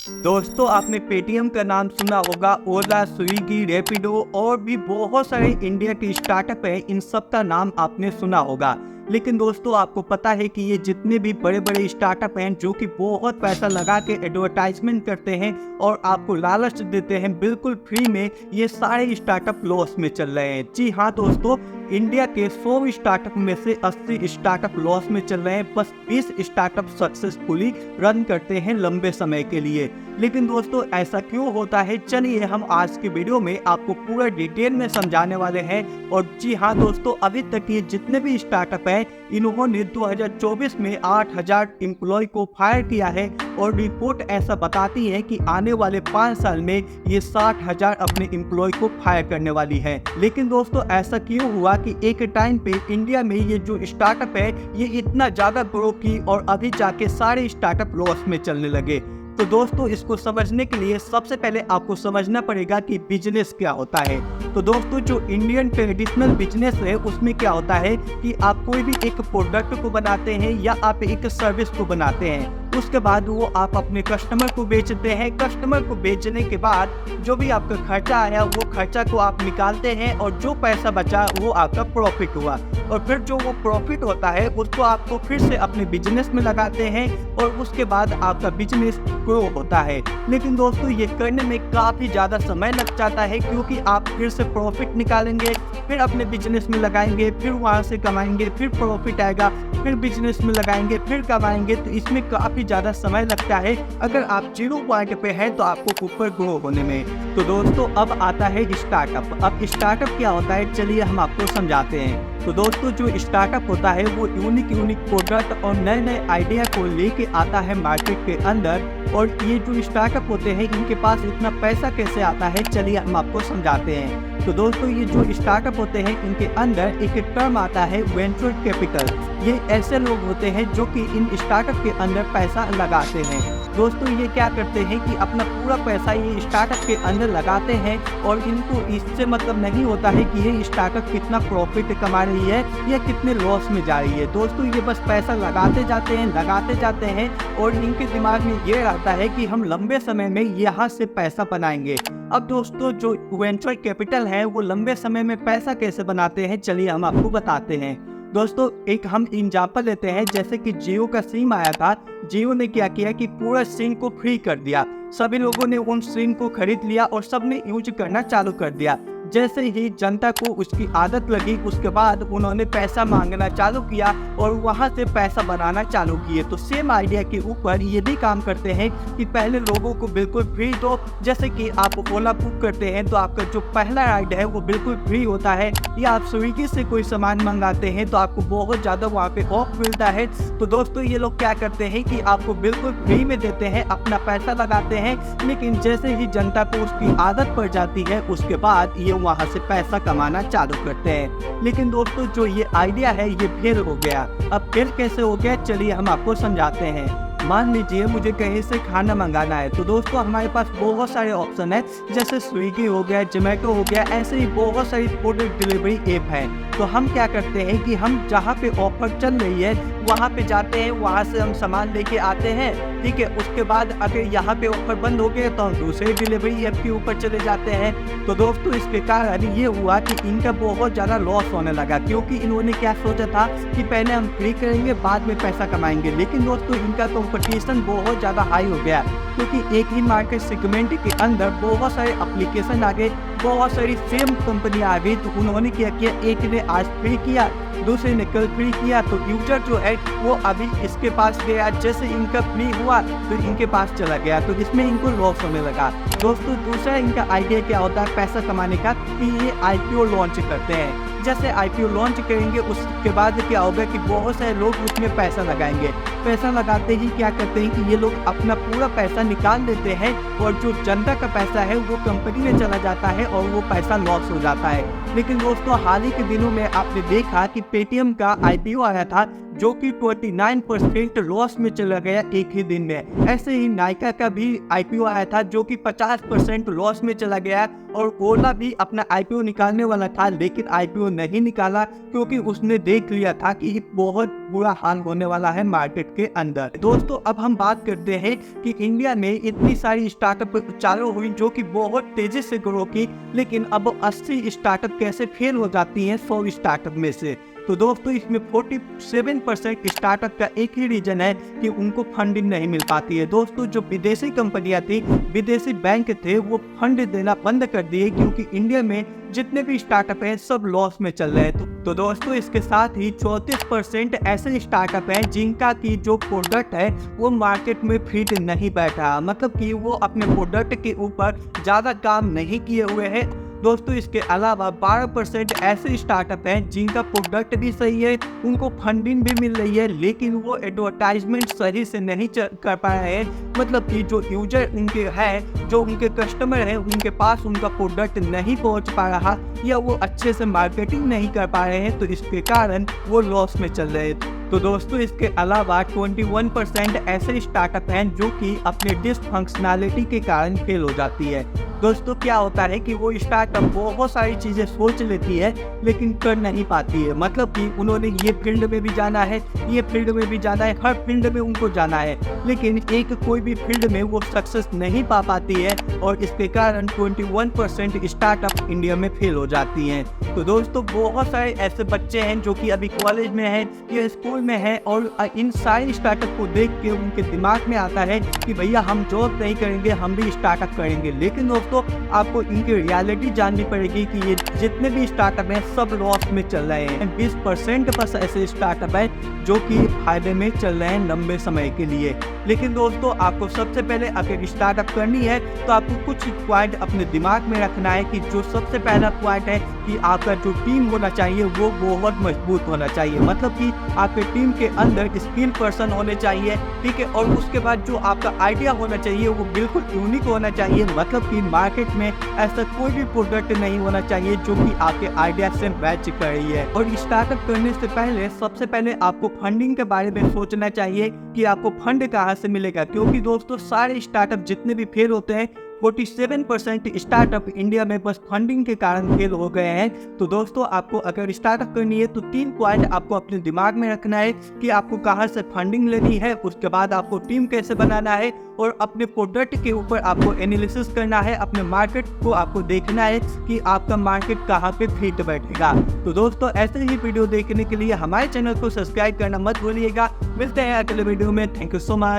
दोस्तों आपने पेटीएम का नाम सुना होगा। ओला, स्विगी, रैपिडो और भी बहुत सारे इंडिया के स्टार्टअप हैं, इन सब का नाम आपने सुना होगा। लेकिन दोस्तों आपको पता है कि ये जितने भी बड़े बड़े स्टार्टअप हैं जो कि बहुत पैसा लगा के एडवर्टाइजमेंट करते हैं और आपको लालच देते हैं बिल्कुल फ्री में, ये सारे स्टार्टअप लॉस में चल रहे हैं। जी हाँ दोस्तों, इंडिया के 100 स्टार्टअप में से 80 स्टार्टअप लॉस में चल रहे हैं। बस 20 स्टार्टअप सक्सेसफुली रन करते हैं लंबे समय के लिए। लेकिन दोस्तों ऐसा क्यों होता है, चलिए हम आज के वीडियो में आपको पूरा डिटेल में समझाने वाले हैं। और जी हाँ दोस्तों, अभी तक ये जितने भी स्टार्टअप हैं इन्होंने 2024 में 8000 एम्प्लॉय को फायर किया है और रिपोर्ट ऐसा बताती है कि आने वाले 5 साल में ये 60,000 अपने एम्प्लॉय को फायर करने वाली है। लेकिन दोस्तों ऐसा क्यों हुआ कि एक टाइम पे इंडिया में ये जो स्टार्टअप है ये इतना ज्यादा ग्रो की और अभी जाके सारे स्टार्टअप लॉस में चलने लगे। तो दोस्तों इसको समझने के लिए सबसे पहले आपको समझना पड़ेगा कि बिजनेस क्या होता है। तो दोस्तों जो इंडियन ट्रेडिशनल बिजनेस है उसमें क्या होता है कि आप कोई भी एक प्रोडक्ट को बनाते हैं या आप एक सर्विस को बनाते हैं, उसके बाद वो आप अपने कस्टमर को बेचते हैं। कस्टमर को बेचने के बाद जो भी आपका खर्चा आया वो खर्चा को आप निकालते हैं और जो पैसा बचा वो आपका प्रॉफिट हुआ। और फिर जो वो प्रॉफिट होता है उसको आपको फिर से अपने बिजनेस में लगाते हैं और उसके बाद आपका बिजनेस ग्रो होता है। लेकिन दोस्तों ये करने में काफ़ी ज़्यादा समय लग जाता है, क्योंकि आप फिर से प्रॉफिट निकालेंगे, फिर अपने बिजनेस में लगाएंगे, फिर वहाँ से कमाएंगे, फिर प्रॉफिट आएगा, फिर बिजनेस में लगाएंगे, फिर कमाएंगे। तो इसमें काफ़ी ज़्यादा समय लगता है अगर आप 0 पॉइंट पे हैं तो आपको ऊपर ग्रो होने में। तो दोस्तों अब आता है स्टार्टअप। अब स्टार्टअप क्या होता है चलिए हम आपको समझाते हैं। तो दोस्तों जो स्टार्टअप होता है वो यूनिक प्रोडक्ट और नए नए आइडिया को लेके आता है मार्केट के अंदर। और ये जो स्टार्टअप होते हैं इनके पास इतना पैसा कैसे आता है चलिए हम आपको समझाते हैं। तो दोस्तों ये जो स्टार्टअप होते हैं इनके अंदर एक टर्म आता है वेंचर कैपिटल। ये ऐसे लोग होते हैं जो कि इन स्टार्टअप के अंदर पैसा लगाते हैं। दोस्तों ये क्या करते हैं कि अपना पूरा पैसा ये स्टार्टअप के अंदर लगाते हैं और इनको इससे मतलब नहीं होता है कि ये स्टार्टअप कितना प्रॉफिट कमा रही है या कितने लॉस में जा रही है। दोस्तों ये बस पैसा लगाते जाते हैं और इनके दिमाग में ये रहता है कि हम लंबे समय में यहाँ से पैसा बनाएंगे। अब दोस्तों जो वेंचर कैपिटल है वो लंबे समय में पैसा कैसे बनाते हैं चलिए हम आपको बताते हैं। दोस्तों एक हम एग्जाम्पल लेते हैं, जैसे कि जियो का सिम आया था। जियो ने क्या किया कि पूरा सिम को फ्री कर दिया। सभी लोगों ने उन सिम को खरीद लिया और सबने यूज करना चालू कर दिया। जैसे ही जनता को उसकी आदत लगी उसके बाद उन्होंने पैसा मांगना चालू किया और वहां से पैसा बनाना चालू किए। तो सेम आइडिया के ऊपर ये भी काम करते हैं कि पहले लोगों को बिल्कुल फ्री दो। जैसे कि आप ओला बुक करते हैं तो आपका जो पहला राइड है वो बिल्कुल फ्री होता है, या आप स्विगी से कोई सामान मंगाते हैं तो आपको बहुत ज़्यादा वहाँ पे ऑफ मिलता है। तो दोस्तों ये लोग क्या करते हैं कि आपको बिल्कुल फ्री में देते हैं, अपना पैसा लगाते हैं, लेकिन जैसे ही जनता को उसकी आदत पड़ जाती है उसके बाद ये वहाँ से पैसा कमाना चालू करते हैं। लेकिन दोस्तों जो ये आइडिया है ये फेल हो गया। अब फेल कैसे हो गया चलिए हम आपको समझाते हैं। मान लीजिए मुझे कहीं से खाना मंगाना है, तो दोस्तों हमारे पास बहुत सारे ऑप्शन है, जैसे स्विगी हो गया, जोमेटो हो गया, ऐसे ही बहुत सारी फूड डिलीवरी ऐप है। तो हम क्या करते हैं कि हम जहाँ पे ऑफर चल रही है वहाँ पे जाते हैं, वहाँ से हम सामान लेके आते हैं, ठीक है। उसके बाद अगर यहाँ पे ऑफर बंद हो गए तो हम दूसरे डिलीवरी ऐप के ऊपर चले जाते हैं। तो दोस्तों इसके कारण ये हुआ कि इनका बहुत ज़्यादा लॉस होने लगा, क्योंकि इन्होंने क्या सोचा था कि पहले हम फ्री करेंगे बाद में पैसा कमाएंगे। लेकिन दोस्तों इनका कंपटीशन बहुत ज़्यादा हाई हो गया, क्योंकि एक ही मार्केट सेगमेंट के अंदर बहुत सारे एप्लीकेशन आ गए, बहुत सारी सेम कंपनियां आ गई। तो उन्होंने क्या किया, एक ने आज फ्री किया, दूसरे ने कल फ्री किया, तो यूजर जो है वो अभी इसके पास गया, जैसे इनका फ्री हुआ तो इनके पास चला गया, तो इसमें इनको लॉस होने लगा। दोस्तों दूसरा इनका आइडिया क्या होता है पैसा कमाने का, कि ये आईपीओ लॉन्च करते हैं। जैसे आईपीओ लॉन्च करेंगे उसके बाद क्या होगा कि बहुत सारे लोग उसमें पैसा लगाएंगे। पैसा लगाते ही क्या करते हैं कि ये लोग अपना पूरा पैसा निकाल देते हैं और जो जनता का पैसा है वो कंपनी में चला जाता है और वो पैसा लॉस हो जाता है। लेकिन दोस्तों हाल ही के दिनों में आपने देखा कि पेटीएम का आईपीओ आया था जो कि 29% लॉस में चला गया एक ही दिन में। ऐसे ही नायका का भी आईपीओ आया था जो कि 50% लॉस में चला गया, और ओला भी अपना आईपीओ निकालने वाला था लेकिन आईपीओ नहीं निकाला, क्योंकि उसने देख लिया था कि बहुत बुरा हाल होने वाला है मार्केट के अंदर। दोस्तों अब हम बात करते हैं कि इंडिया में इतनी सारी स्टार्टअप चालू हुई जो कि बहुत तेजी से ग्रो की, लेकिन अब 80 स्टार्टअप कैसे फेल हो जाती हैं 100 स्टार्टअप में से। तो दोस्तों इसमें 47% स्टार्टअप का एक ही रीजन है कि उनको फंडिंग नहीं मिल पाती है। दोस्तों जो विदेशी कंपनियां थी, विदेशी बैंक थे, वो फंड देना बंद कर दिए क्योंकि इंडिया में जितने भी स्टार्टअप हैं सब लॉस में चल रहे हैं। तो दोस्तों इसके साथ ही 34% ऐसे स्टार्टअप हैं जिनका की जो प्रोडक्ट है वो मार्केट में फिट नहीं बैठा, मतलब कि वो अपने प्रोडक्ट के ऊपर ज़्यादा काम नहीं किए हुए हैं। दोस्तों इसके अलावा 12% ऐसे स्टार्टअप हैं जिनका प्रोडक्ट भी सही है, उनको फंडिंग भी मिल रही है, लेकिन वो एडवर्टाइजमेंट सही से नहीं कर पा रहे हैं, मतलब कि जो यूजर उनके हैं, जो उनके कस्टमर हैं, उनके पास उनका प्रोडक्ट नहीं पहुंच पा रहा या वो अच्छे से मार्केटिंग नहीं कर पा रहे हैं, तो इसके कारण वो लॉस में चल रहे हैं। तो दोस्तों इसके अलावा 21% ऐसे स्टार्टअप हैं जो कि अपने डिसफंक्शनैलिटी के कारण फेल हो जाती है। दोस्तों क्या होता है कि वो स्टार्टअप बहुत सारी चीज़ें सोच लेती है लेकिन कर नहीं पाती है, मतलब कि उन्होंने ये फील्ड में भी जाना है, ये फील्ड में भी जाना है, हर फील्ड में उनको जाना है, लेकिन एक कोई भी फील्ड में वो सक्सेस नहीं पा पाती है और इसके कारण 21% स्टार्टअप इंडिया में फेल हो जाती हैं। तो दोस्तों बहुत सारे ऐसे बच्चे हैं जो कि अभी कॉलेज में हैं या स्कूल में हैं और इन सारे स्टार्टअप को देख के उनके दिमाग में आता है कि भैया हम जॉब नहीं करेंगे, हम भी स्टार्टअप करेंगे। लेकिन दोस्तों आपको इनकी रियलिटी जाननी पड़ेगी कि ये जितने भी स्टार्टअप हैं सब लॉस में चल रहे हैं। 20% बस ऐसे स्टार्टअप हैं जो कि फायदे में चल रहे हैं लंबे समय के लिए। लेकिन दोस्तों आपको सबसे पहले अगर स्टार्टअप करनी है तो आपको कुछ पॉइंट अपने दिमाग में रखना है कि जो सबसे पहला पॉइंट है कि आपका जो टीम होना चाहिए वो बहुत मजबूत होना चाहिए, मतलब कि आपके टीम के अंदर स्किल पर्सन होने चाहिए, ठीक है। और उसके बाद जो आपका आइडिया होना चाहिए वो बिल्कुल यूनिक होना चाहिए, मतलब कि मार्केट में ऐसा कोई भी प्रोडक्ट नहीं होना चाहिए जो कि आपके आइडिया से मैच कर रही है। और स्टार्टअप करने से पहले सबसे पहले आपको फंडिंग के बारे में सोचना चाहिए कि आपको फंड कहाँ से मिलेगा, क्योंकि दोस्तों सारे स्टार्टअप जितने भी फेल होते हैं 47% स्टार्टअप इंडिया में बस फंडिंग के कारण फेल हो गए हैं। तो दोस्तों आपको अगर स्टार्टअप करनी है तो 3 पॉइंट आपको अपने दिमाग में रखना है कि आपको कहां से फंडिंग लेनी है, उसके बाद आपको टीम कैसे बनाना है और अपने प्रोडक्ट के ऊपर आपको एनालिसिस करना है, अपने मार्केट को आपको देखना है कि आपका मार्केट कहां पे फिट बैठेगा। तो दोस्तों ऐसे ही वीडियो देखने के लिए हमारे चैनल को सब्सक्राइब करना मत भूलिएगा। मिलते हैं अगले वीडियो में। Thank you so much.